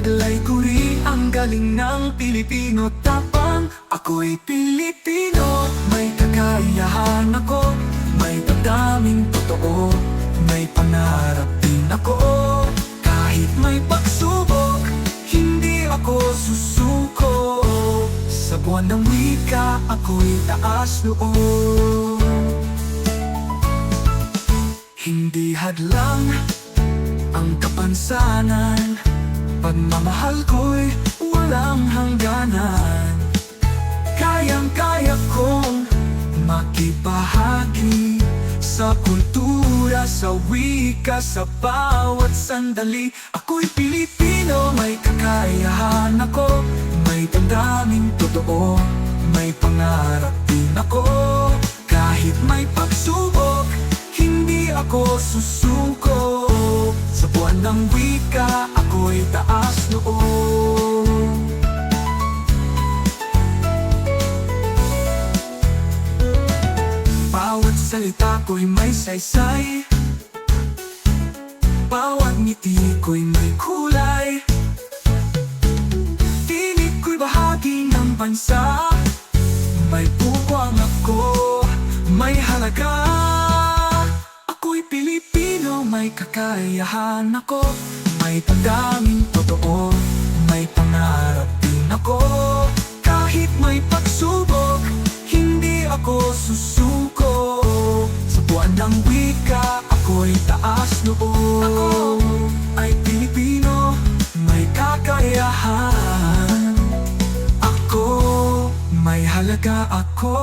Taglay kuri ang galing ng Pilipino. Tapang ako'y Pilipino. May kakayahan ako, may damdaming totoo, may pangarap din ako. Kahit may pagsubok, hindi ako susuko. Sa buwan ng wika, ako'y taas loob. Hindi hadlang ang kapansanan, pagmamahal ko'y walang hangganan. Kayang-kaya kong makibahagi sa kultura, sa wika, sa bawat sandali. Ako'y Pilipino, may kakayahan ako, may damdaming totoo, may pangarap din ako. Kahit may pagsubok, hindi ako susuko. Sa buwan ng wika, ako'y taas loob. Bawat salita ko'y may saysay, bawat ngiti ko'y may kulay. Tinig ko'y bahagi ng bansa, may puwang ako, may halaga. Ako'y Pilipino, may kakayahan ako, may damdaming totoo, may pangarap din ako. Kahit may pagsubok, hindi ako susuko. Sa buwan ng wika, ako'y taas loob. Ako ay Pilipino, may kakayahan. Ako, may halaga ako.